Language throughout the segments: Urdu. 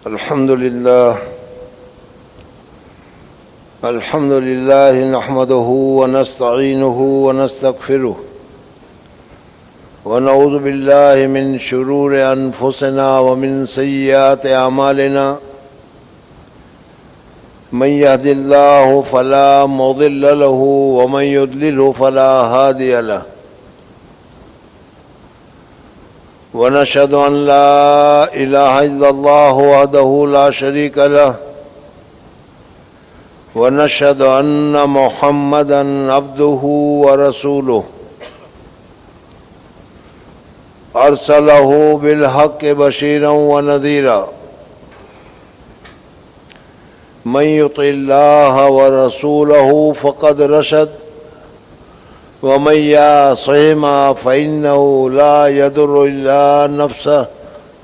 الحمد لله نحمده ونستعينه ونستغفره ونعوذ بالله من شرور أنفسنا ومن سيئات أعمالنا من يهد الله فلا مضل له ومن يضلل فلا هادي له ونشهد أن لا إله إلا الله وحده لا شريك له ونشهد أن محمدا عبده ورسوله أرسله بالحق بشيرا ونذيرا من يطع الله ورسوله فقد رشد ومن يعصهما فإنه لا يضر إلا نفسه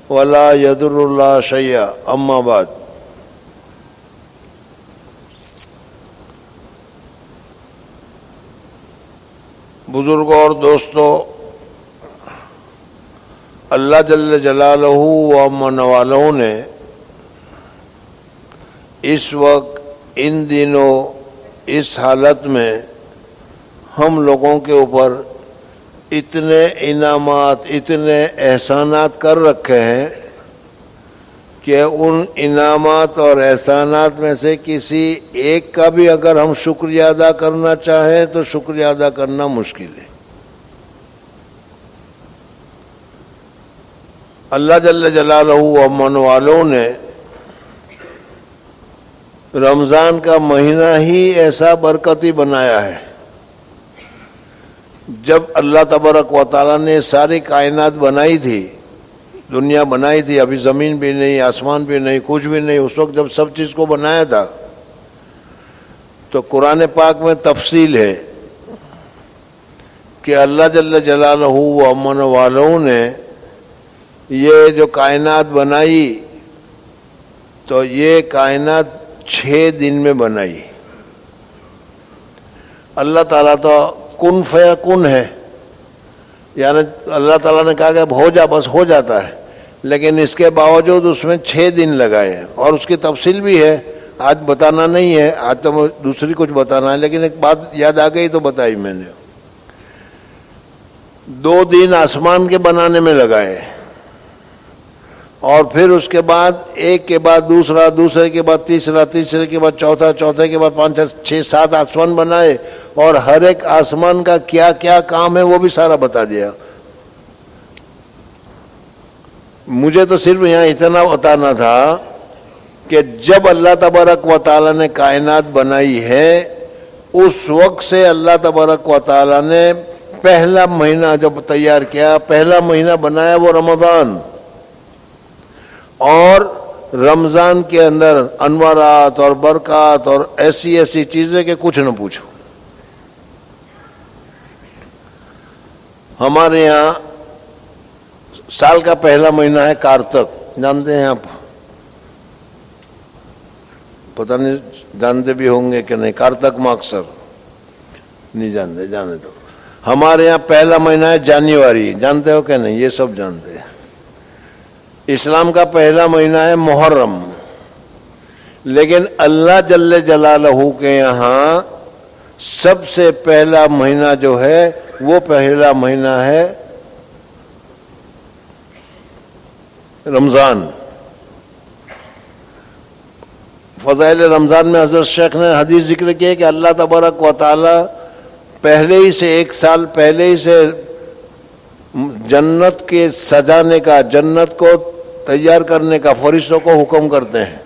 ولا يضر الله شيئا أما بعد بزرگوں اور دوستو، اللہ جل جلالہ و من والوں نے اس وقت ان دنوں اس حالت میں ہم لوگوں کے اوپر اتنے انعامات، اتنے احسانات کر رکھے ہیں کہ ان انعامات اور احسانات میں سے کسی ایک کا بھی اگر ہم شکریہ ادا کرنا چاہیں تو شکریہ ادا کرنا مشکل ہے۔ اللہ جل جلالہ و من والوں نے رمضان کا مہینہ ہی ایسا برکتی بنایا ہے۔ جب اللہ تبارک و تعالیٰ نے ساری کائنات بنائی تھی، دنیا بنائی تھی، ابھی زمین بھی نہیں، آسمان بھی نہیں، کچھ بھی نہیں، اس وقت جب سب چیز کو بنایا تھا تو قرآن پاک میں تفصیل ہے کہ اللہ جل جلالہ و من والوں نے یہ جو کائنات بنائی تو یہ کائنات 6 دن میں بنائی۔ اللہ تعالیٰ تو کن فیکن ہے، یعنی اللہ تعالیٰ نے کہا کہ اب ہو جا، بس ہو جاتا ہے، لیکن اس کے باوجود اس میں 6 دن لگائے ہیں، اور اس کی تفصیل بھی ہے، آج بتانا نہیں ہے، آج تو دوسری کچھ بتانا ہے، لیکن ایک بات یاد آ گئی تو بتائی میں نے۔ 2 دن آسمان کے بنانے میں لگائے، اور پھر اس کے بعد ایک کے بعد دوسرا، دوسرے کے بعد تیسرا، تیسرے کے بعد چوتھا، چوتھے کے بعد 5 6 7 آسمان بنائے، اور ہر ایک آسمان کا کیا کیا کام ہے وہ بھی سارا بتا دیا۔ مجھے تو صرف یہاں اتنا بتانا تھا کہ جب اللہ تبارک و تعالیٰ نے کائنات بنائی ہے اس وقت سے اللہ تبارک و تعالیٰ نے پہلا مہینہ جب تیار کیا، پہلا مہینہ بنایا وہ رمضان، اور رمضان کے اندر انوارات اور برکات اور ایسی ایسی چیزیں کہ کچھ نہ پوچھو۔ ہمارے یہاں سال کا پہلا مہینہ ہے کارتک، جانتے ہیں آپ؟ پتہ نہیں جانتے بھی ہوں گے کہ نہیں، کارتک میں اکثر نہیں جانتے، جانے دو۔ ہمارے یہاں پہلا مہینہ ہے جنوری، جانتے ہو کہ نہیں؟ یہ سب جانتے ہیں۔ اسلام کا پہلا مہینہ ہے محرم، لیکن اللہ جل جلالہ کے یہاں سب سے پہلا مہینہ جو ہے وہ پہلا مہینہ ہے رمضان۔ فضائل رمضان میں حضرت شیخ نے حدیث ذکر کی کہ اللہ تبارک و تعالی پہلے ہی سے 1 سال پہلے ہی سے جنت کے سجانے کا، جنت کو تیار کرنے کا فرشتوں کو حکم کرتے ہیں۔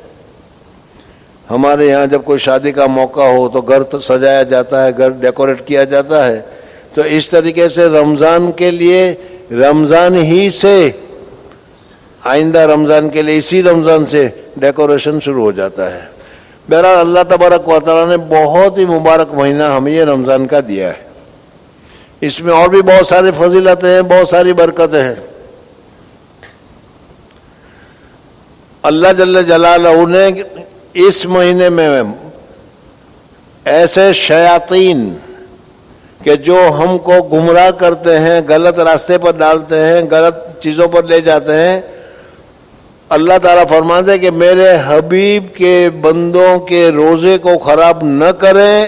ہمارے یہاں جب کوئی شادی کا موقع ہو تو گھر سجایا جاتا ہے، گھر ڈیکوریٹ کیا جاتا ہے، تو اس طریقے سے رمضان کے لیے، رمضان ہی سے، آئندہ رمضان کے لیے اسی رمضان سے ڈیکوریشن شروع ہو جاتا ہے۔ بہرحال اللہ تبارک و تعالیٰ نے بہت ہی مبارک مہینہ ہمیں یہ رمضان کا دیا ہے۔ اس میں اور بھی بہت ساری فضیلتیں ہیں، بہت ساری برکتیں ہیں۔ اللہ جل جلالہ نے اس مہینے میں ایسے شیاطین کہ جو ہم کو گمراہ کرتے ہیں، غلط راستے پر ڈالتے ہیں، غلط چیزوں پر لے جاتے ہیں، اللہ تعالیٰ فرماتے ہیں کہ میرے حبیب کے بندوں کے روزے کو خراب نہ کریں،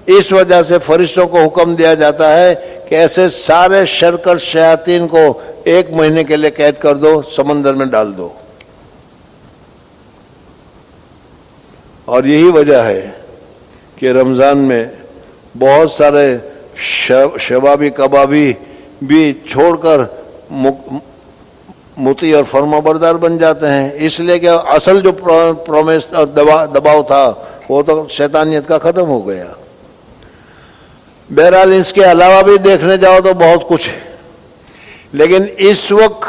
اس وجہ سے فرشتوں کو حکم دیا جاتا ہے کہ ایسے سارے شرکر شیاطین کو 1 مہینے کے لیے قید کر دو، سمندر میں ڈال دو. اور یہی وجہ ہے کہ رمضان میں بہت سارے شبابی کبابی بھی چھوڑ کر مطیع اور فرما بردار بن جاتے ہیں، اس لیے کہ اصل جو پرومس اور دباؤ تھا وہ تو شیطانیت کا ختم ہو گیا. بہرحال اس کے علاوہ بھی دیکھنے جاؤ تو بہت کچھ ہے، لیکن اس وقت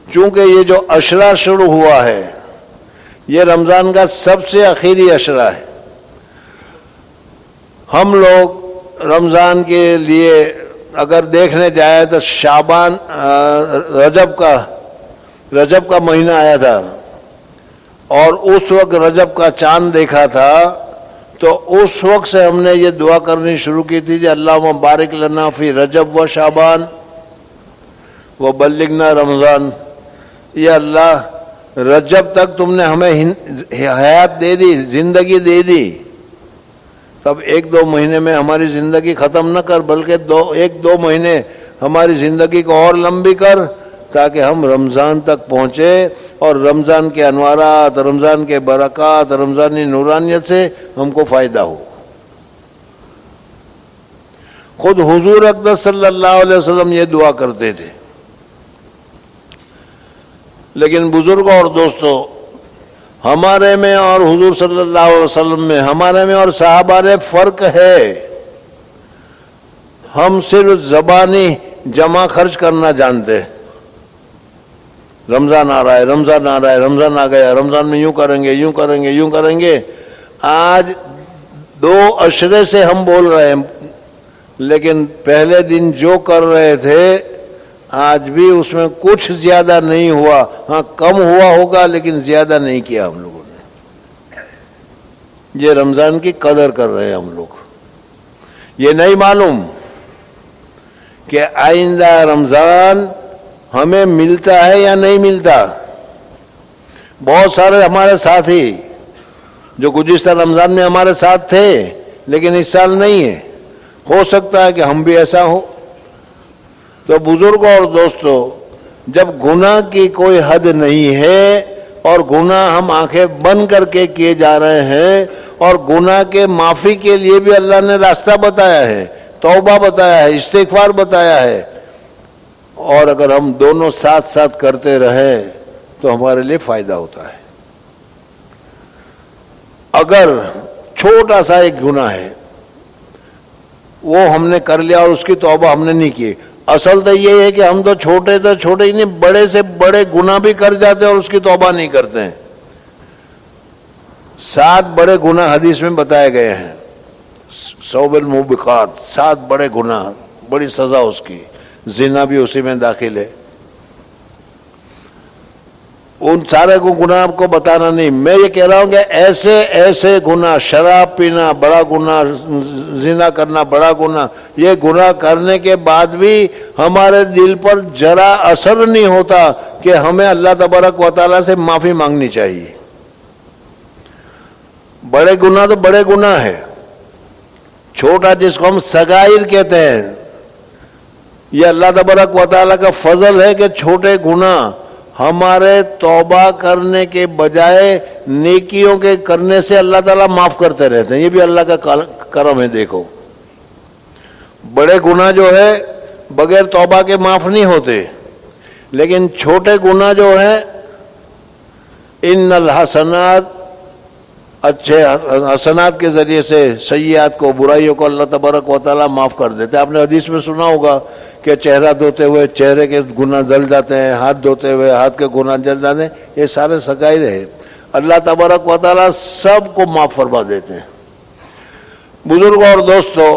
چونکہ یہ جو عشرہ شروع ہوا ہے یہ رمضان کا سب سے آخری عشرہ ہے. ہم لوگ رمضان کے لیے اگر دیکھنے جائے تو شعبان رجب کا مہینہ آیا تھا اور اس وقت رجب کا چاند دیکھا تھا تو اس وقت سے ہم نے یہ دعا کرنی شروع کی تھی کہ اللہم بارک لنا فی رجب و شعبان و بلغنا رمضان. یا اللہ رجب تک تم نے ہمیں حیات دے دی، زندگی دے دی، تب 1-2 مہینے میں ہماری زندگی ختم نہ کر بلکہ 1-2 مہینے ہماری زندگی کو اور لمبی کر تاکہ ہم رمضان تک پہنچے اور رمضان کے انوارات، رمضان کے برکات، رمضانی نورانیت سے ہم کو فائدہ ہو. خود حضور اقدس صلی اللہ علیہ وسلم یہ دعا کرتے تھے. لیکن بزرگوں اور دوستوں، ہمارے میں اور حضور صلی اللہ علیہ وسلم میں، ہمارے میں اور صحابہ میں فرق ہے. ہم صرف زبانی جمع خرچ کرنا جانتے ہیں. رمضان آ رہا ہے، رمضان آ رہا ہے، رمضان آ گیا، رمضان میں یوں کریں گے، یوں کریں گے، یوں کریں گے. آج 2 عشرے سے ہم بول رہے ہیں، لیکن پہلے دن جو کر رہے تھے آج بھی اس میں کچھ زیادہ نہیں ہوا. ہاں کم ہوا ہوگا لیکن زیادہ نہیں کیا ہم لوگوں نے. یہ رمضان کی قدر کر رہے ہیں ہم لوگ. یہ نہیں معلوم کہ آئندہ رمضان ہمیں ملتا ہے یا نہیں ملتا. بہت سارے ہمارے ساتھی جو گزشتہ رمضان میں ہمارے ساتھ تھے لیکن اس سال نہیں ہے، ہو سکتا ہے کہ ہم بھی ایسا ہو. تو بزرگوں اور دوستوں، جب گناہ کی کوئی حد نہیں ہے اور گناہ ہم آنکھیں بند کر کے کیے جا رہے ہیں اور گناہ کے معافی کے لیے بھی اللہ نے راستہ بتایا ہے، توبہ بتایا ہے، استغفار بتایا ہے، اور اگر ہم دونوں ساتھ ساتھ کرتے رہے تو ہمارے لیے فائدہ ہوتا ہے. اگر چھوٹا سا ایک گناہ ہے وہ ہم نے کر لیا اور اس کی توبہ ہم نے نہیں کی، اصل تو یہ ہے کہ ہم تو چھوٹے ہی نہیں، بڑے سے بڑے گناہ بھی کر جاتے ہیں اور اس کی توبہ نہیں کرتے ہیں. 7 بڑے گناہ حدیث میں بتائے گئے ہیں، 100 الموبقات، 7 بڑے گناہ، بڑی سزا اس کی. زنا بھی اسی میں داخل ہے. ان سارے کو گناہ آپ کو بتانا نہیں، میں یہ کہہ رہا ہوں کہ ایسے گناہ، شراب پینا بڑا گناہ، زنا کرنا بڑا گناہ، یہ گناہ کرنے کے بعد بھی ہمارے دل پر ذرا اثر نہیں ہوتا کہ ہمیں اللہ تبارک و تعالیٰ سے معافی مانگنی چاہیے. بڑے گناہ تو بڑے گناہ ہے. چھوٹا جس کو ہم صغائر کہتے ہیں، یہ اللہ تبارک و تعالیٰ کا فضل ہے کہ چھوٹے گناہ ہمارے توبہ کرنے کے بجائے نیکیوں کے کرنے سے اللہ تعالیٰ معاف کرتے رہتے ہیں. یہ بھی اللہ کا کرم ہے. دیکھو بڑے گناہ جو ہے بغیر توبہ کے معاف نہیں ہوتے، لیکن چھوٹے گناہ جو ہیں ان الحسنات، اچھے حسنات کے ذریعے سے سیئات کو، برائیوں کو اللہ تبارک و تعالیٰ معاف کر دیتے. آپ نے حدیث میں سنا ہوگا کہ چہرہ دھوتے ہوئے چہرے کے گناہ جل جاتے ہیں، ہاتھ دھوتے ہوئے ہاتھ کے گناہ جل جاتے ہیں. یہ سارے صغائر ہیں. اللہ تبارک و تعالیٰ سب کو معاف فرما دیتے ہیں. بزرگوں اور دوستوں،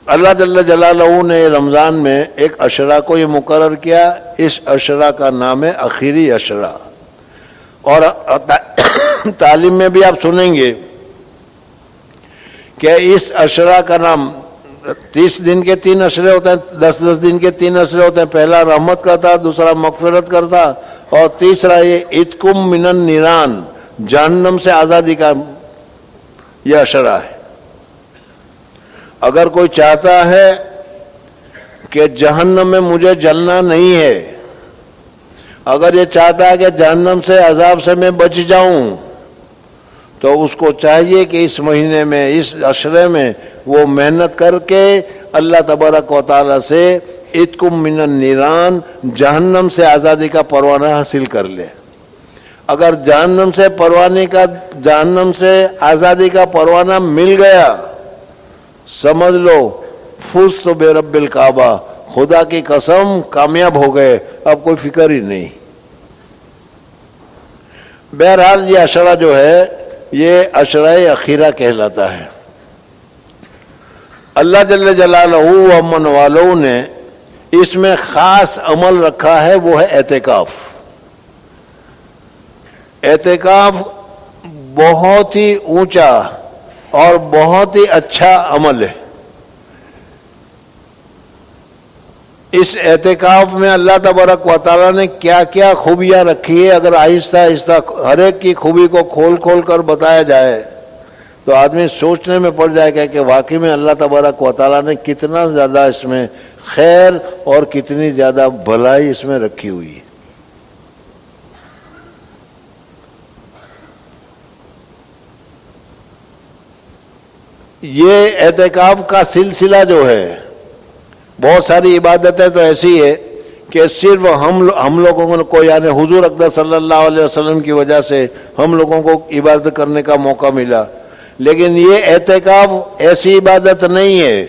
اللہ جل جلالہ نے رمضان میں ایک عشرہ کو یہ مقرر کیا. اس عشرہ کا نام ہے آخری عشرہ. اور تعلیم میں بھی آپ سنیں گے کہ اس عشرہ کا نام 30 دن کے 3 عشرے ہوتے ہیں، 10 دن کے 3 عشرے ہوتے ہیں. پہلا رحمت کا تھا، دوسرا مغفرت کا تھا اور تیسرا یہ اتکم من النیران، جہنم سے آزادی کا یہ اشرہ ہے۔ اگر کوئی چاہتا ہے کہ جہنم میں مجھے جلنا نہیں ہے، اگر یہ چاہتا ہے کہ جہنم سے عذاب سے میں بچ جاؤں، تو اس کو چاہیے کہ اس مہینے میں، اس عشرے میں وہ محنت کر کے اللہ تبارک و تعالیٰ سے اتکم من النیران، جہنم سے آزادی کا پروانہ حاصل کر لے۔ اگر جہنم سے آزادی کا پروانہ مل گیا، سمجھ لو فزت برب الکعبہ، خدا کی قسم کامیاب ہو گئے، اب کوئی فکر ہی نہیں۔ بہرحال یہ عشرہ جو ہے یہ عشرہ اخیرہ کہلاتا ہے۔ اللہ جل جلالہ و امن والوں نے اس میں خاص عمل رکھا ہے، وہ ہے اعتکاف۔ اعتکاف بہت ہی اونچا اور بہت ہی اچھا عمل ہے۔ اس اعتکاف میں اللہ تبارک و تعالیٰ نے کیا کیا خوبیاں رکھی ہے، اگر آہستہ آہستہ ہر ایک کی خوبی کو کھول کھول کر بتایا جائے تو آدمی سوچنے میں پڑ جائے گا کہ واقعی میں اللہ تبارک و تعالیٰ نے کتنا زیادہ اس میں خیر اور کتنی زیادہ بھلائی اس میں رکھی ہوئی ہے۔ یہ اعتکاف کا سلسلہ جو ہے، بہت ساری عبادتیں تو ایسی ہے کہ صرف ہم لوگوں کو، یعنی حضور اقدس صلی اللہ علیہ وسلم کی وجہ سے ہم لوگوں کو عبادت کرنے کا موقع ملا، لیکن یہ اعتکاف ایسی عبادت نہیں ہے،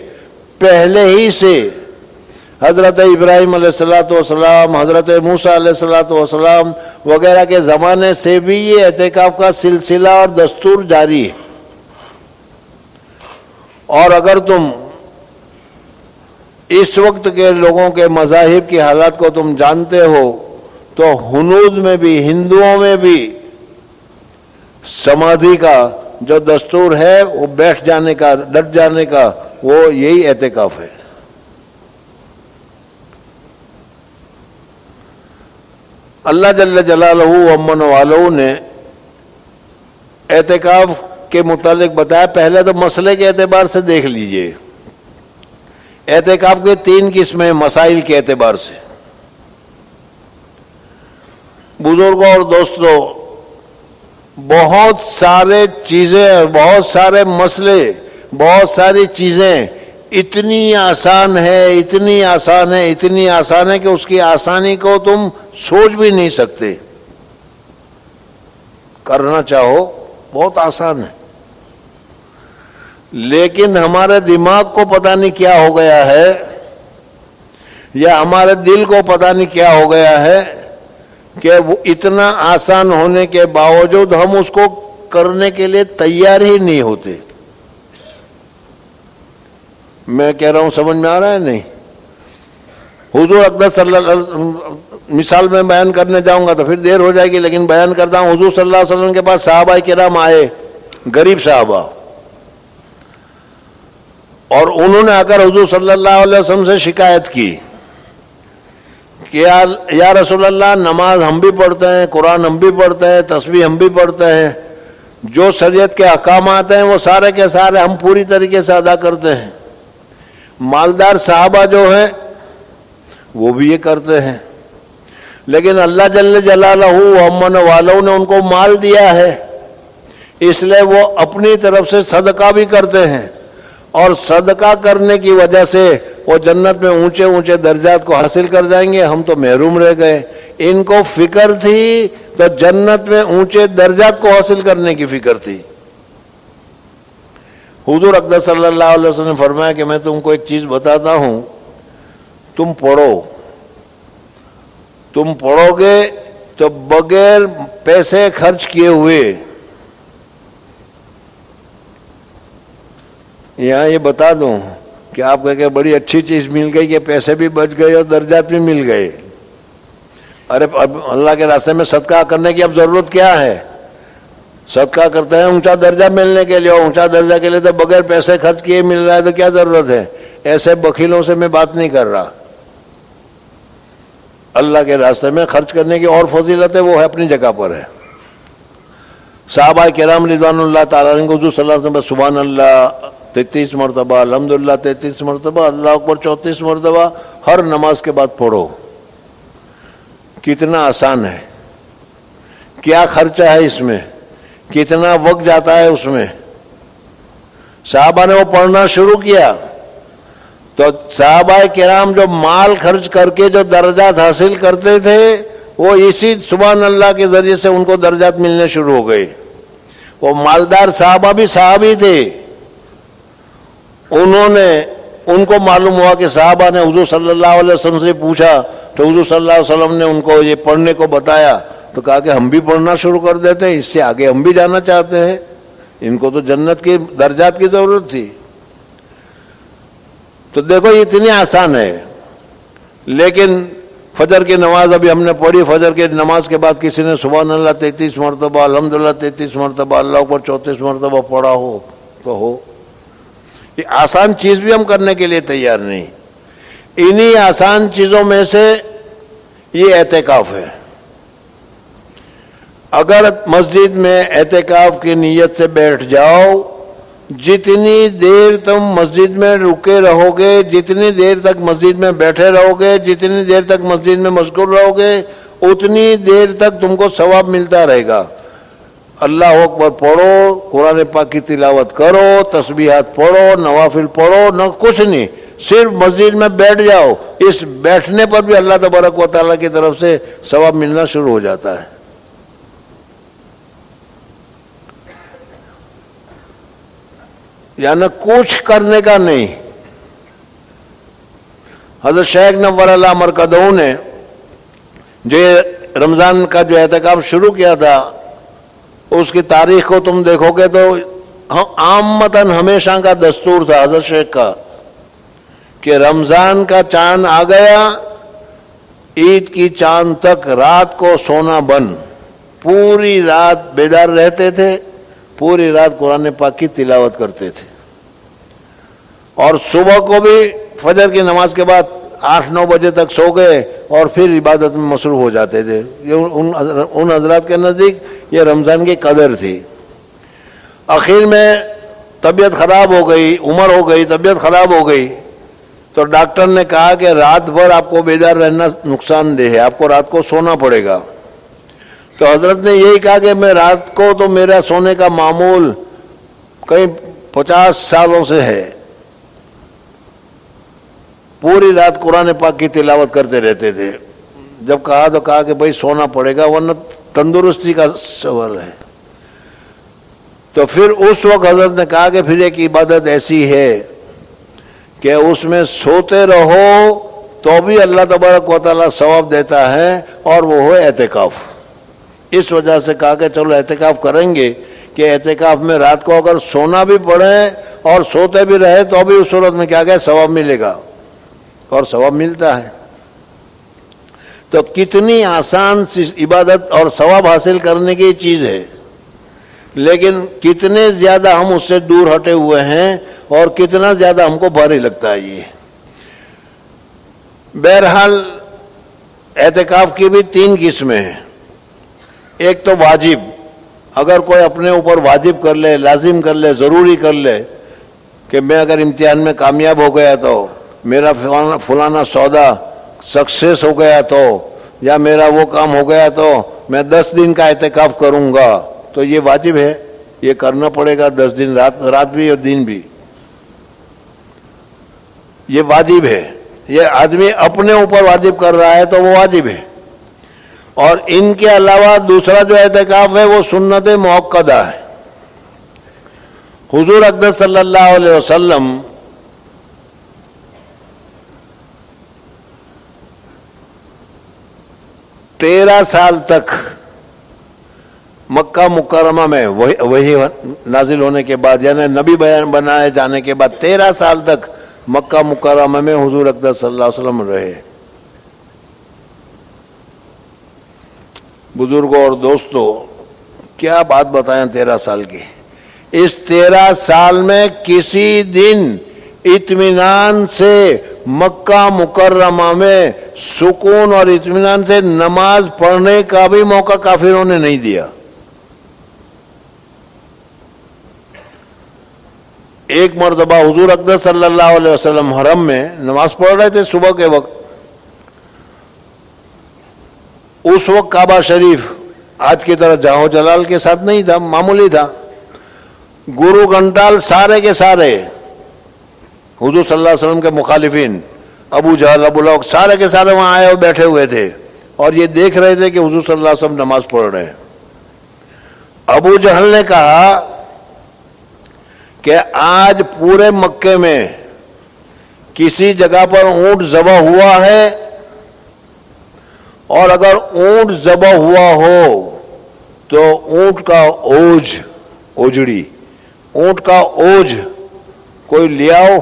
پہلے ہی سے حضرت ابراہیم علیہ الصلوۃ والسلام، حضرت موسیٰ علیہ الصلوۃ والسلام وغیرہ کے زمانے سے بھی یہ اعتکاف کا سلسلہ اور دستور جاری ہے۔ اور اگر تم اس وقت کے لوگوں کے مذاہب کی حالات کو تم جانتے ہو تو ہنود میں بھی، ہندوؤں میں بھی سمادھی کا جو دستور ہے، وہ بیٹھ جانے کا، ڈٹ جانے کا، وہ یہی اعتکاف ہے۔ اللہ جل جلالہ و امن والوں نے اعتکاف کے متعلق بتایا۔ پہلے تو مسئلے کے اعتبار سے دیکھ لیجئے، اعتکاف کے 3 قسمیں مسائل کے اعتبار سے۔ بزرگوں اور دوستوں، بہت سارے چیزیں، بہت سارے مسئلے، بہت ساری چیزیں اتنی آسان ہے، اتنی آسان ہے، اتنی آسان ہے کہ اس کی آسانی کو تم سوچ بھی نہیں سکتے۔ کرنا چاہو بہت آسان ہے، لیکن ہمارے دماغ کو پتہ نہیں کیا ہو گیا ہے، یا ہمارے دل کو پتہ نہیں کیا ہو گیا ہے کہ وہ اتنا آسان ہونے کے باوجود ہم اس کو کرنے کے لیے تیار ہی نہیں ہوتے۔ میں کہہ رہا ہوں، سمجھ میں آ رہا ہے نہیں؟ حضور اقدس صلی اللہ علیہ وسلم، مثال میں بیان کرنے جاؤں گا تو پھر دیر ہو جائے گی، لیکن بیان کرتا ہوں۔ حضور صلی اللہ علیہ وسلم کے پاس صحابہ کرام آئے، غریب صحابہ، اور انہوں نے آ کر حضور صلی اللہ علیہ وسلم سے شکایت کی کہ یا رسول اللہ، نماز ہم بھی پڑھتے ہیں، قرآن ہم بھی پڑھتے ہیں، تسبیح ہم بھی پڑھتے ہیں، جو شریعت کے احکامات ہیں وہ سارے کے سارے ہم پوری طریقے سے ادا کرتے ہیں۔ مالدار صحابہ جو ہیں وہ بھی یہ کرتے ہیں، لیکن اللہ جل جلالہ و امن والوں نے ان کو مال دیا ہے، اس لیے وہ اپنی طرف سے صدقہ بھی کرتے ہیں، اور صدقہ کرنے کی وجہ سے وہ جنت میں اونچے اونچے درجات کو حاصل کر جائیں گے، ہم تو محروم رہ گئے۔ ان کو فکر تھی تو جنت میں اونچے درجات کو حاصل کرنے کی فکر تھی۔ حضور اقدس صلی اللہ علیہ وسلم نے فرمایا کہ میں تم کو ایک چیز بتاتا ہوں، تم پڑھو گے تو بغیر پیسے خرچ کیے ہوئے، یہاں یہ بتا دوں کہ آپ کہہ کہ بڑی اچھی چیز مل گئی کہ پیسے بھی بچ گئے اور درجات بھی مل گئے۔ ارے اب اللہ کے راستے میں صدقہ کرنے کی اب ضرورت کیا ہے؟ صدقہ کرتے ہیں اونچا درجہ ملنے کے لیے، اور اونچا درجہ کے لیے تو بغیر پیسے خرچ کیے مل رہا ہے، تو کیا ضرورت ہے؟ ایسے بخیلوں سے میں بات نہیں کر رہا۔ اللہ کے راستے میں خرچ کرنے کی اور فضیلت ہے، وہ ہے اپنی جگہ پر ہے۔ صحابہ کرام رضوان اللہ تعالیٰ عنہ کو حضور صلی اللہ علیہ وسلم سبحان اللہ 33 مرتبہ، الحمدللہ 33 مرتبہ، اللہ اکبر 34 مرتبہ ہر نماز کے بعد پڑھو۔ کتنا آسان ہے، کیا خرچہ ہے اس میں، کتنا وقت جاتا ہے اس میں۔ صحابہ نے وہ پڑھنا شروع کیا تو صحابہ کرام جو مال خرچ کر کے جو درجات حاصل کرتے تھے وہ اسی سبحان اللہ کے ذریعے سے ان کو درجات ملنے شروع ہو گئے۔ وہ مالدار صحابہ بھی صحابی تھے، ان کو معلوم ہوا کہ صحابہ نے حضور صلی اللہ علیہ وسلم سے پوچھا تو حضور صلی اللہ علیہ وسلم نے ان کو یہ پڑھنے کو بتایا، تو کہا کہ ہم بھی پڑھنا شروع کر دیتے ہیں، اس سے آگے ہم بھی جانا چاہتے ہیں، ان کو تو جنت کے درجات کی ضرورت تھی۔ تو دیکھو یہ اتنی آسان ہے، لیکن فجر کی نماز ابھی ہم نے پڑھی، فجر کی نماز کے بعد کسی نے سبحان اللہ 33 مرتبہ، الحمدللہ 33 مرتبہ، اللہ اکبر 34 مرتبہ پڑھا ہو تو ہو۔ یہ آسان چیز بھی ہم کرنے کے لیے تیار نہیں۔ انہی آسان چیزوں میں سے یہ اعتکاف ہے۔ اگر مسجد میں اعتکاف کی نیت سے بیٹھ جاؤ، جتنی دیر تم مسجد میں رکے رہو گے، جتنی دیر تک مسجد میں بیٹھے رہو گے، جتنی دیر تک مسجد میں مشغول رہو گے، اتنی دیر تک تم کو ثواب ملتا رہے گا۔ اللہ اکبر پڑھو، قرآن پاک کی تلاوت کرو، تسبیحات پڑھو، نوافل پڑھو، نہ کچھ نہیں، صرف مسجد میں بیٹھ جاؤ، اس بیٹھنے پر بھی اللہ تبارک و تعالیٰ کی طرف سے ثواب ملنا شروع ہو جاتا ہے۔ یعنی کچھ کرنے کا نہیں۔ حضرت شیخ نور اللہ مرکزہ نے جو رمضان کا جو اعتکاف شروع کیا تھا، اس کی تاریخ کو تم دیکھو گے تو عامتاً ہمیشہ کا دستور تھا حضرت شیخ کا کہ رمضان کا چاند آ گیا، عید کی چاند تک رات کو سونا بند، پوری رات بیدار رہتے تھے، پوری رات قرآن پاک کی تلاوت کرتے تھے، اور صبح کو بھی فجر کی نماز کے بعد 8-9 بجے تک سو گئے اور پھر عبادت میں مصروف ہو جاتے تھے۔ یہ ان حضرات کے نزدیک یہ رمضان کی قدر تھی۔ آخر میں طبیعت خراب ہو گئی، عمر ہو گئی، طبیعت خراب ہو گئی، تو ڈاکٹر نے کہا کہ رات بھر آپ کو بیدار رہنا نقصان دہ ہے، آپ کو رات کو سونا پڑے گا۔ تو حضرت نے یہی کہا کہ میں رات کو تو میرا سونے کا معمول کئی 50 سالوں سے ہے، پوری رات قرآن پاک کی تلاوت کرتے رہتے تھے۔ جب کہا تو کہا کہ بھائی سونا پڑے گا ورنہ تندرستی کا سوال ہے۔ تو پھر اس وقت حضرت نے کہا کہ پھر ایک عبادت ایسی ہے کہ اس میں سوتے رہو تو بھی اللہ تبارک و تعالیٰ ثواب دیتا ہے، اور وہ ہے اعتکاف۔ اس وجہ سے کہا کہ چلو اعتکاف کریں گے کہ اعتکاف میں رات کو اگر سونا بھی پڑے اور سوتے بھی رہے تو بھی اس صورت میں کیا کہ ثواب ملے گا، اور ثواب ملتا ہے۔ تو کتنی آسان عبادت اور ثواب حاصل کرنے کی چیز ہے، لیکن کتنے زیادہ ہم اس سے دور ہٹے ہوئے ہیں اور کتنا زیادہ ہم کو بھاری لگتا ہے یہ۔ بہرحال اعتکاف کی بھی 3 قسمیں ہیں۔ ایک تو واجب، اگر کوئی اپنے اوپر واجب کر لے، لازم کر لے، ضروری کر لے کہ میں اگر امتحان میں کامیاب ہو گیا تو، میرا فلانا سودا سکسیس ہو گیا تو، یا میرا وہ کام ہو گیا تو میں 10 دن کا اعتکاف کروں گا، تو یہ واجب ہے، یہ کرنا پڑے گا 10 دن، رات بھی اور دن بھی، یہ واجب ہے۔ یہ آدمی اپنے اوپر واجب کر رہا ہے تو وہ واجب ہے۔ اور ان کے علاوہ دوسرا جو اعتکاف ہے وہ سنت موقدہ ہے۔ حضور اقدس صلی اللہ علیہ وسلم تیرہ سال تک مکہ مکرمہ میں وہی نازل ہونے کے بعد، یعنی نبی بنائے جانے کے بعد 13 سال تک مکہ مکرمہ میں حضور اقدس صلی اللہ علیہ وسلم رہے۔ بزرگوں اور دوستوں، کیا بات بتائیں 13 سال کی۔ اس 13 سال میں کسی دن اطمینان سے مکہ مکرمہ میں سکون اور اطمینان سے نماز پڑھنے کا بھی موقع کافروں نے نہیں دیا. ایک مرتبہ حضور اقدس صلی اللہ علیہ وسلم حرم میں نماز پڑھ رہے تھے صبح کے وقت. اس وقت کعبہ شریف آج کی طرح جاہو جلال کے ساتھ نہیں تھا، معمولی تھا. گرو گھنٹال سارے کے سارے حضور صلی اللہ علیہ وسلم کے مخالفین، ابو جہل، ابو لہب، سارے کے سارے وہاں آئے اور بیٹھے ہوئے تھے اور یہ دیکھ رہے تھے کہ حضور صلی اللہ علیہ وسلم نماز پڑھ رہے ہیں. ابو جہل نے کہا کہ آج پورے مکے میں کسی جگہ پر اونٹ ذبح ہوا ہے، اور اگر اونٹ ذبح ہوا ہو تو اونٹ کا اوج، اوجڑی، اونٹ کا اوج کوئی لے آؤ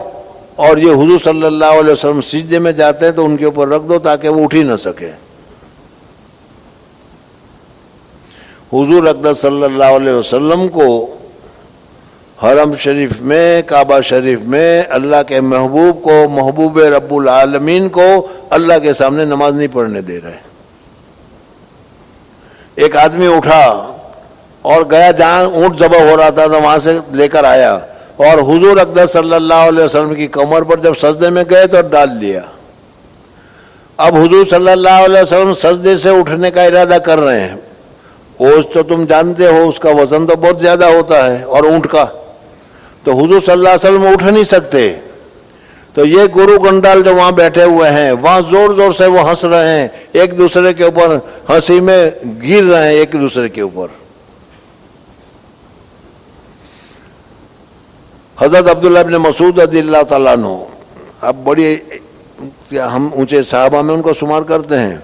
اور یہ حضور صلی اللہ علیہ وسلم سجدے میں جاتے ہیں تو ان کے اوپر رکھ دو تاکہ وہ اٹھ ہی نہ سکے. حضور اقدس صلی اللہ علیہ وسلم کو حرم شریف میں، کعبہ شریف میں اللہ کے محبوب کو، محبوب رب العالمین کو اللہ کے سامنے نماز نہیں پڑھنے دے رہے. ایک آدمی اٹھا اور گیا جہاں اونٹ ذبح ہو رہا تھا وہاں سے لے کر آیا اور حضور اقدس صلی اللہ علیہ وسلم کی کمر پر جب سجدے میں گئے تو ڈال دیا. اب حضور صلی اللہ علیہ وسلم سجدے سے اٹھنے کا ارادہ کر رہے ہیں. اوج تو تم جانتے ہو اس کا وزن تو بہت زیادہ ہوتا ہے اور اونٹ کا، تو حضور صلی اللہ علیہ وسلم اٹھ نہیں سکتے. تو یہ گرو گنڈال جو وہاں بیٹھے ہوئے ہیں وہاں زور زور سے وہ ہنس رہے ہیں، ایک دوسرے کے اوپر ہنسی میں گر رہے ہیں ایک دوسرے کے اوپر. حضرت عبداللہ ابن مسعود رضی اللہ تعالیٰ عنہ، اب بڑی ہم اونچے صحابہ میں ان کو شمار کرتے ہیں،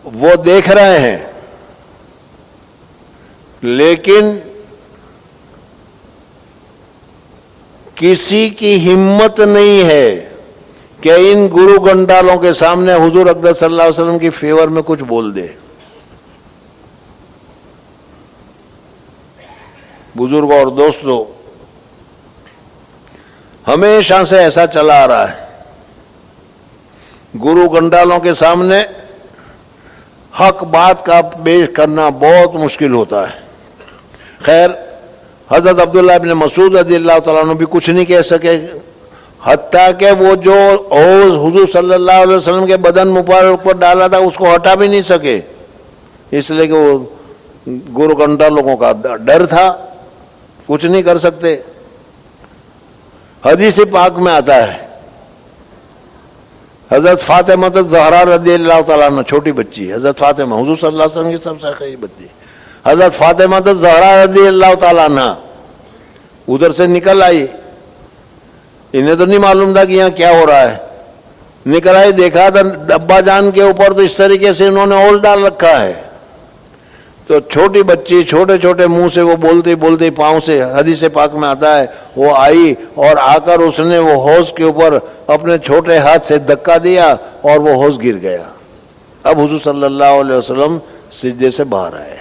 وہ دیکھ رہے ہیں لیکن کسی کی ہمت نہیں ہے کہ ان گرو گنڈالوں کے سامنے حضور اقدس صلی اللہ علیہ وسلم کی فیور میں کچھ بول دے. بزرگوں اور دوستوں، ہمیشہ سے ایسا چلا آ رہا ہے، گرو گنڈالوں کے سامنے حق بات کا پیش کرنا بہت مشکل ہوتا ہے. خیر، حضرت عبداللہ ابن مسعود رضی اللہ تعالیٰ عنہ بھی کچھ نہیں کہہ سکے، حتیٰ کہ وہ جو اوز حضور صلی اللہ علیہ وسلم کے بدن مبارک پر ڈالا تھا اس کو ہٹا بھی نہیں سکے، اس لیے کہ وہ گرو گنڈا لوگوں کا ڈر تھا، کچھ نہیں کر سکتے. حدیث پاک میں آتا ہے حضرت فاطمہ الزہرا رضی اللہ تعالیٰ عنہ، چھوٹی بچی حضرت فاطمہ، حضور صلی اللہ علیہ وسلم کی سب سے قریب بچی حضرت فاطمہ الزہرا رضی اللہ تعالیٰ عنہ ادھر سے نکل آئی. انہیں تو نہیں معلوم تھا کہ یہاں کیا ہو رہا ہے. نکل آئی، دیکھا تھا ابا جان کے اوپر تو اس طریقے سے انہوں نے اول ڈال رکھا ہے. تو چھوٹی بچی چھوٹے چھوٹے منہ سے وہ بولتی بولتی پاؤں سے، حدیث پاک میں آتا ہے وہ آئی اور آ کر اس نے وہ حوض کے اوپر اپنے چھوٹے ہاتھ سے دھکا دیا اور وہ حوض گر گیا. اب حضور صلی اللہ علیہ وسلم سجدے سے باہر آئے.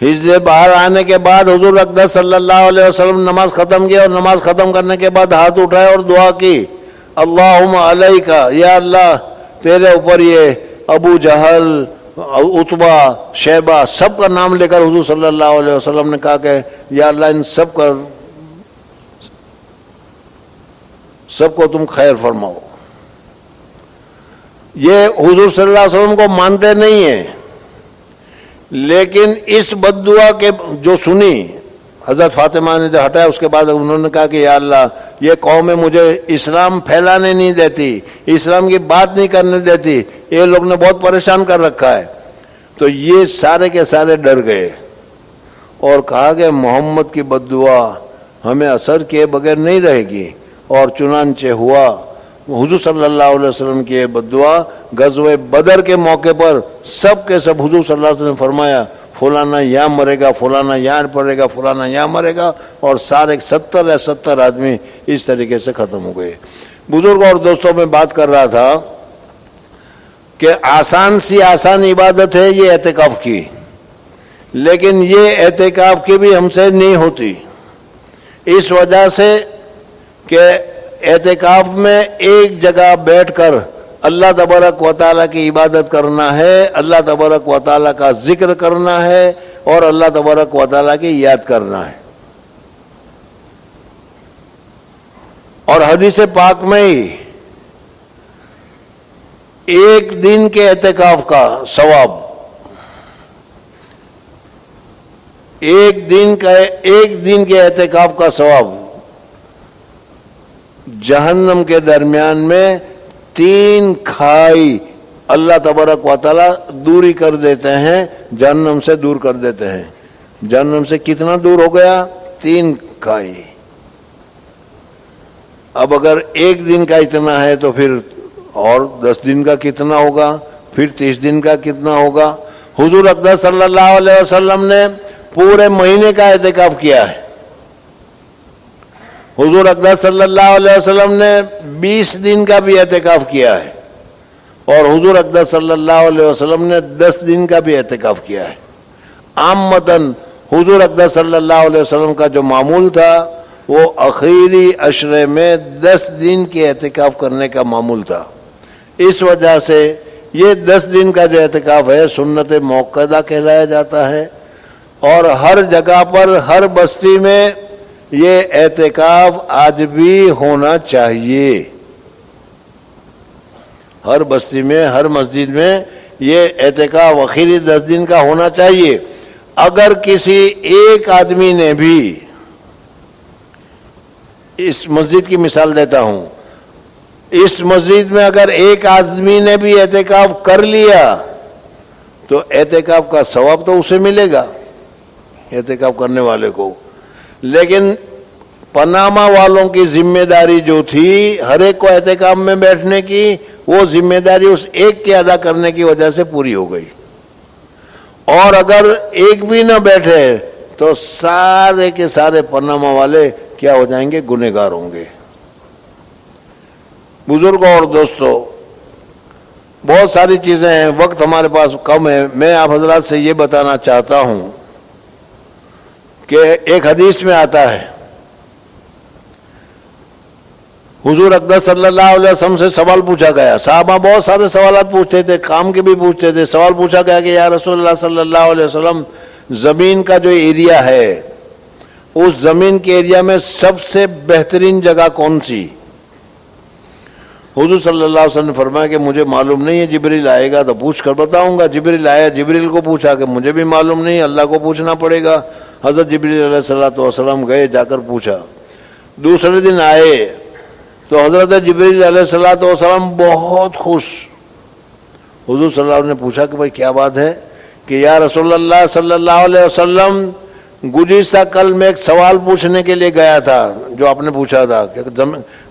ہجرے باہر آنے کے بعد حضور اقدس صلی اللہ علیہ وسلم نماز ختم کیا اور نماز ختم کرنے کے بعد ہاتھ اٹھائے اور دعا کی، اللہم علیکا، یا اللہ تیرے اوپر یہ ابو جہل، عتبہ، شیبہ سب کا نام لے کر حضور صلی اللہ علیہ وسلم نے کہا کہ یا اللہ ان سب کو تم خیر فرماؤ. یہ حضور صلی اللہ علیہ وسلم کو مانتے نہیں ہیں، لیکن اس بد دعا کے جو سنی حضرت فاطمہ نے جو ہٹایا اس کے بعد انہوں نے کہا کہ یا اللہ یہ قوم مجھے اسلام پھیلانے نہیں دیتی، اسلام کی بات نہیں کرنے دیتی، یہ لوگ نے بہت پریشان کر رکھا ہے. تو یہ سارے کے سارے ڈر گئے اور کہا کہ محمد کی بد دعا ہمیں اثر کیے بغیر نہیں رہے گی. اور چنانچہ ہوا، حضور صلی اللہ علیہ وسلم کی یہ بد دعا غزوہ بدر کے موقع پر سب کے سب حضور صلی اللہ علیہ وسلم نے فرمایا فلانا یہاں مرے گا، فلانا یہاں پڑے گا، فلانا یہاں مرے گا، اور سارے 70 آدمی اس طریقے سے ختم ہو گئے. بزرگوں اور دوستوں میں بات کر رہا تھا کہ آسان عبادت ہے یہ اعتکاف کی، لیکن یہ اعتکاف کی بھی ہم سے نہیں ہوتی. اس وجہ سے کہ اعتکاف میں ایک جگہ بیٹھ کر اللہ تبارک و تعالیٰ کی عبادت کرنا ہے، اللہ تبارک و تعالیٰ کا ذکر کرنا ہے اور اللہ تبارک و تعالیٰ کی یاد کرنا ہے. اور حدیث پاک میں ہی ایک دن کے اعتکاف کا ثواب، ایک دن کے اعتکاف کا ثواب جہنم کے درمیان میں 3 کھائی اللہ تبارک و تعالیٰ دوری کر دیتے ہیں، جہنم سے دور کر دیتے ہیں. جہنم سے کتنا دور ہو گیا؟ 3 کھائی. اب اگر ایک دن کا اتنا ہے تو پھر اور 10 دن کا کتنا ہوگا، پھر 30 دن کا کتنا ہوگا. حضور اقدس صلی اللہ علیہ وسلم نے پورے مہینے کا اعتکاف کیا ہے. حضور اقدس صلی اللہ علیہ وسلم نے 20 دن کا بھی اعتکاف کیا ہے اور حضور اقدس صلی اللہ علیہ وسلم نے 10 دن کا بھی اعتکاف کیا ہے. عامتاً حضور اقدس صلی اللہ علیہ وسلم کا جو معمول تھا وہ آخری عشرے میں 10 دن کے اعتکاف کرنے کا معمول تھا. اس وجہ سے یہ 10 دن کا جو اعتکاف ہے سنت موقدہ کہلایا جاتا ہے. اور ہر جگہ پر، ہر بستی میں یہ اعتکاف آج بھی ہونا چاہیے. ہر بستی میں، ہر مسجد میں یہ اعتکاف آخری 10 دن کا ہونا چاہیے. اگر کسی ایک آدمی نے بھی، اس مسجد کی مثال دیتا ہوں، اس مسجد میں اگر ایک آدمی نے بھی اعتکاف کر لیا تو اعتکاف کا ثواب تو اسے ملے گا، اعتکاف کرنے والے کو. لیکن پاناما والوں کی ذمہ داری جو تھی ہر ایک کو اعتکاف میں بیٹھنے کی، وہ ذمہ داری اس ایک کے ادا کرنے کی وجہ سے پوری ہو گئی. اور اگر ایک بھی نہ بیٹھے تو سارے کے سارے پاناما والے کیا ہو جائیں گے؟ گنہگار ہوں گے. بزرگوں اور دوستوں، بہت ساری چیزیں ہیں، وقت ہمارے پاس کم ہے. میں آپ حضرات سے یہ بتانا چاہتا ہوں کہ ایک حدیث میں آتا ہے، حضور اقدس صلی اللہ علیہ وسلم سے سوال پوچھا گیا. صحابہ بہت سارے سوالات پوچھتے تھے، کام کے بھی پوچھتے تھے. سوال پوچھا گیا کہ یا رسول اللہ صلی اللہ علیہ وسلم، زمین کا جو ایریا ہے اس زمین کے ایریا میں سب سے بہترین جگہ کون سی؟ حضور صلی اللہ علیہ وسلم نے فرمایا کہ مجھے معلوم نہیں ہے، جبریل آئے گا تو پوچھ کر بتاؤں گا. جبریل آیا، جبریل کو پوچھا کہ مجھے بھی معلوم نہیں، اللہ کو پوچھنا پڑے گا. حضرت جبریل علیہ الصلوۃ والسلام گئے، جا کر پوچھا. دوسرے دن آئے تو حضرت جبریل علیہ الصلوۃ والسلام بہت خوش. حضور صلی اللہ علیہ وسلم نے پوچھا کہ بھائی کیا بات ہے؟ کہ یا رسول اللہ صلی اللہ علیہ وسلم، گزشتہ کل میں ایک سوال پوچھنے کے لیے گیا تھا جو آپ نے پوچھا تھا کہ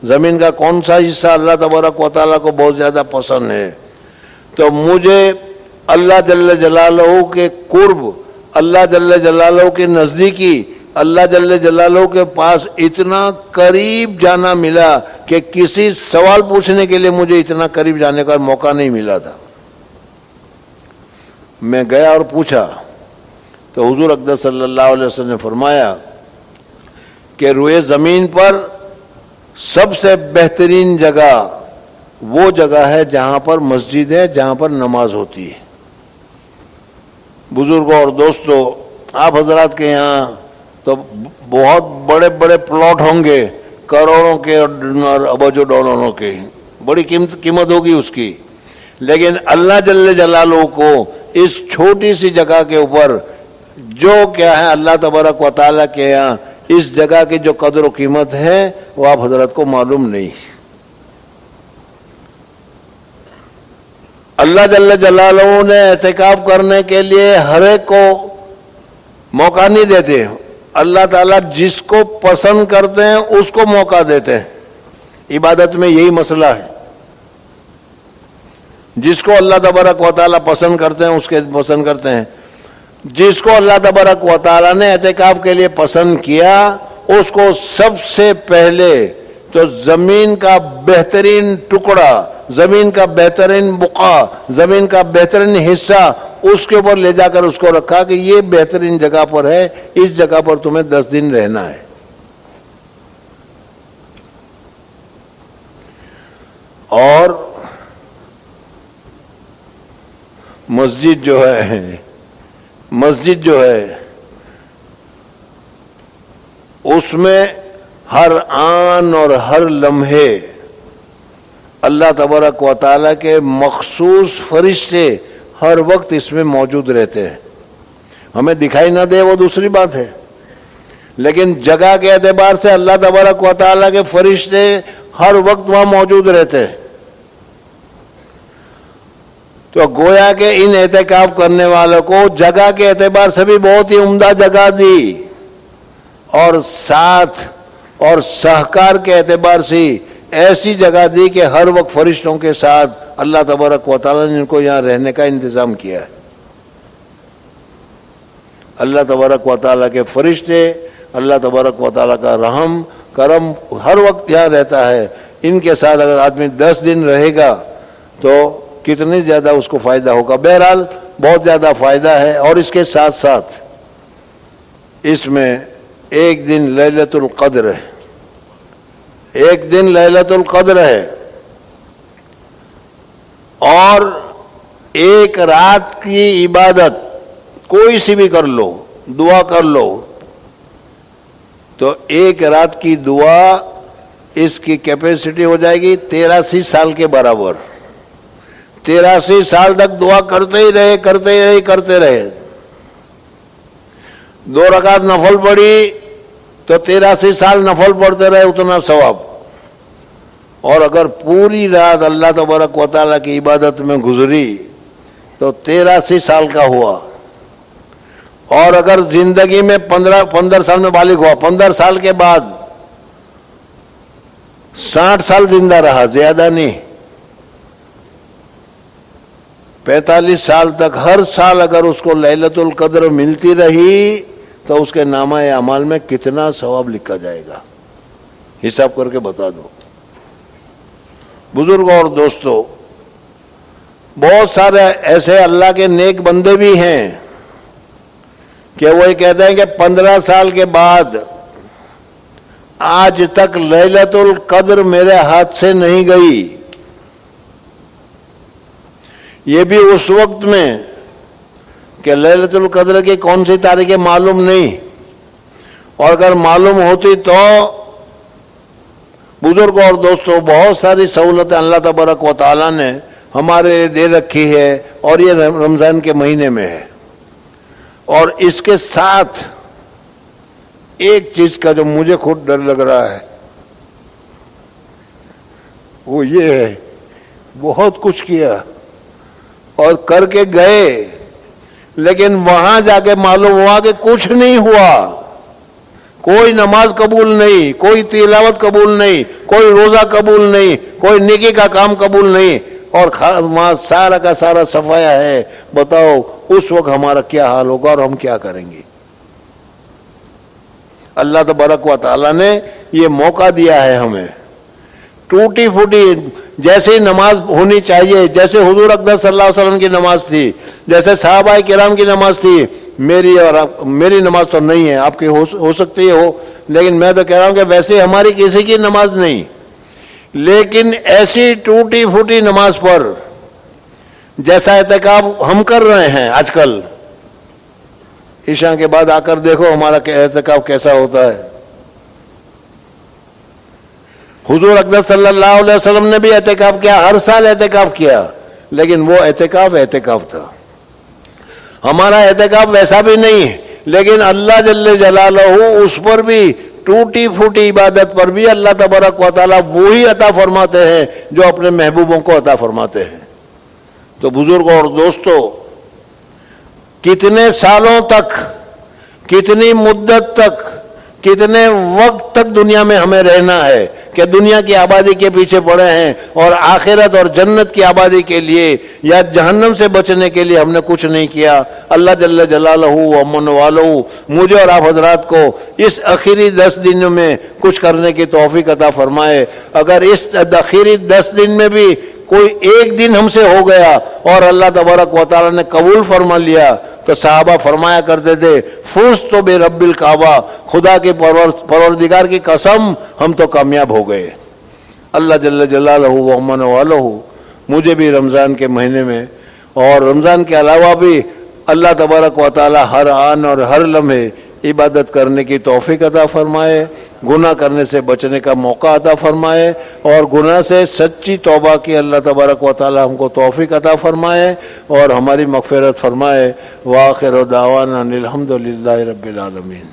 زمین کا کون سا حصہ اللہ تبارک و تعالیٰ کو بہت زیادہ پسند ہے. تو مجھے اللہ جل جلالہ کے قرب، اللہ جل جلالہ کے نزدیکی، اللہ جل جلالہ کے پاس اتنا قریب جانا ملا کہ کسی سوال پوچھنے کے لیے مجھے اتنا قریب جانے کا موقع نہیں ملا تھا. میں گیا اور پوچھا تو حضور اقدس صلی اللہ علیہ وسلم نے فرمایا کہ روئے زمین پر سب سے بہترین جگہ وہ جگہ ہے جہاں پر مسجد ہے، جہاں پر نماز ہوتی ہے. بزرگوں اور دوستوں، آپ حضرات کے یہاں تو بہت بڑے بڑے پلاٹ ہوں گے، کروڑوں کے اور ابجو ڈالروں کے، بڑی قیمت ہوگی اس کی. لیکن اللہ جل جلالہ کو اس چھوٹی سی جگہ کے اوپر جو کیا ہے اللہ تبارک و تعالیٰ کے یہاں اس جگہ کی جو قدر و قیمت ہے وہ آپ حضرت کو معلوم نہیں. اللہ جل جلالہ نے اعتکاف کرنے کے لیے ہر ایک کو موقع نہیں دیتے. اللہ تعالیٰ جس کو پسند کرتے ہیں اس کو موقع دیتے ہیں. عبادت میں یہی مسئلہ ہے، جس کو اللہ تبارک و تعالیٰ پسند کرتے ہیں اس کے پسند کرتے ہیں. جس کو اللہ تبارک و تعالیٰ نے اعتکاف کے لیے پسند کیا اس کو سب سے پہلے تو زمین کا بہترین ٹکڑا، زمین کا بہترین بقعہ، زمین کا بہترین حصہ اس کے اوپر لے جا کر اس کو رکھا کہ یہ بہترین جگہ پر ہے، اس جگہ پر تمہیں 10 دن رہنا ہے. اور مسجد جو ہے اس میں ہر آن اور ہر لمحے اللہ تبارک و تعالیٰ کے مخصوص فرشتے ہر وقت اس میں موجود رہتے ہیں. ہمیں دکھائی نہ دے وہ دوسری بات ہے، لیکن جگہ کے اعتبار سے اللہ تبارک و تعالیٰ کے فرشتے ہر وقت وہاں موجود رہتے ہیں. تو گویا کہ ان اعتکاف کرنے والوں کو جگہ کے اعتبار سے بھی بہت ہی عمدہ جگہ دی، اور ساتھ اور سہکار کے اعتبار سے ایسی جگہ دی کہ ہر وقت فرشتوں کے ساتھ اللہ تبارک و تعالیٰ نے ان کو یہاں رہنے کا انتظام کیا ہے. اللہ تبارک و تعالیٰ کے فرشتے، اللہ تبارک و تعالیٰ کا رحم کرم ہر وقت یہاں رہتا ہے. ان کے ساتھ اگر آدمی 10 دن رہے گا تو کتنی زیادہ اس کو فائدہ ہوگا. بہرحال بہت زیادہ فائدہ ہے. اور اس کے ساتھ ساتھ اس میں ایک دن لیلۃ القدر ہے، ایک دن لیلۃ القدر ہے، اور ایک رات کی عبادت کوئی سی بھی کر لو، دعا کر لو، تو ایک رات کی دعا اس کی کیپیسٹی ہو جائے گی 83 سال کے برابر. 83 سال تک دعا کرتے ہی رہے. 2 رکعت نفل پڑھی تو 83 سال نفل پڑھتے رہے، اتنا ثواب. اور اگر پوری رات اللہ تبارک و تعالیٰ کی عبادت میں گزری تو 83 سال کا ہوا. اور اگر زندگی میں 15 سال میں بالغ ہوا، 15 سال کے بعد 60 سال زندہ رہا، زیادہ نہیں، 45 سال تک ہر سال اگر اس کو لیلۃ القدر ملتی رہی تو اس کے نامہ اعمال میں کتنا ثواب لکھا جائے گا، حساب کر کے بتا دو. بزرگوں اور دوستو، بہت سارے ایسے اللہ کے نیک بندے بھی ہیں کہ وہ یہ کہتے ہیں کہ 15 سال کے بعد آج تک لیلۃ القدر میرے ہاتھ سے نہیں گئی. یہ بھی اس وقت میں کہ لیلۃ القدر کی کون سی تاریخ معلوم نہیں، اور اگر معلوم ہوتی تو بزرگوں اور دوستوں بہت ساری سہولتیں اللہ تبارک و تعالیٰ نے ہمارے لیے دے رکھی ہے، اور یہ رمضان کے مہینے میں ہے. اور اس کے ساتھ ایک چیز کا جو مجھے خود ڈر لگ رہا ہے وہ یہ ہے، بہت کچھ کیا اور کر کے گئے، لیکن وہاں جا کے معلوم ہوا کہ کچھ نہیں ہوا. کوئی نماز قبول نہیں، کوئی تلاوت قبول نہیں، کوئی روزہ قبول نہیں، کوئی نیکی کا کام قبول نہیں، اور وہاں سارا کا سارا صفایا ہے. بتاؤ اس وقت ہمارا کیا حال ہوگا اور ہم کیا کریں گے؟ اللہ تبارک و تعالیٰ نے یہ موقع دیا ہے ہمیں. ٹوٹی پھوٹی جیسے نماز ہونی چاہیے، جیسے حضور اقدس صلی اللہ علیہ وسلم کی نماز تھی، جیسے صحابہ کرام کی نماز تھی. میری نماز تو نہیں ہے، آپ کی ہو سکتی ہو، لیکن میں تو کہہ رہا ہوں کہ ویسے ہماری کسی کی نماز نہیں. لیکن ایسی ٹوٹی پھوٹی نماز پر جیسا اعتکاف ہم کر رہے ہیں آج کل، عشاء کے بعد آ کر دیکھو ہمارا اعتکاف کیسا ہوتا ہے. حضور اقدس صلی اللہ علیہ وسلم نے بھی اعتکاف کیا، ہر سال اعتکاف کیا، لیکن وہ اعتکاف تھا. ہمارا اعتکاف ویسا بھی نہیں، لیکن اللہ جل جلالہ اس پر بھی ٹوٹی پھوٹی عبادت پر بھی اللہ تبارک و تعالیٰ وہی عطا فرماتے ہیں جو اپنے محبوبوں کو عطا فرماتے ہیں. تو بزرگوں اور دوستوں، کتنے سالوں تک، کتنی مدت تک، کتنے وقت تک دنیا میں ہمیں رہنا ہے کہ دنیا کی آبادی کے پیچھے پڑے ہیں اور آخرت اور جنت کی آبادی کے لیے یا جہنم سے بچنے کے لیے ہم نے کچھ نہیں کیا. اللہ جل جلالہ و من والہ مجھے اور آپ حضرات کو اس آخری 10 دنوں میں کچھ کرنے کی توفیق عطا فرمائے. اگر اس آخری 10 دن میں بھی کوئی ایک دن ہم سے ہو گیا اور اللہ تبارک و تعالیٰ نے قبول فرما لیا تو صحابہ فرمایا کرتے تھے، فزت بے رب الکعبہ، خدا کے پروردگار کی قسم ہم تو کامیاب ہو گئے. اللہ جل جلالہ و من والہ مجھے بھی رمضان کے مہینے میں اور رمضان کے علاوہ بھی اللہ تبارک و تعالی ہر آن اور ہر لمحے عبادت کرنے کی توفیق عطا فرمائے، گناہ کرنے سے بچنے کا موقع عطا فرمائے، اور گناہ سے سچی توبہ کی اللہ تبارک و تعالی ہم کو توفیق عطا فرمائے اور ہماری مغفرت فرمائے۔ وآخر دعوانا الحمد للہ رب العالمین۔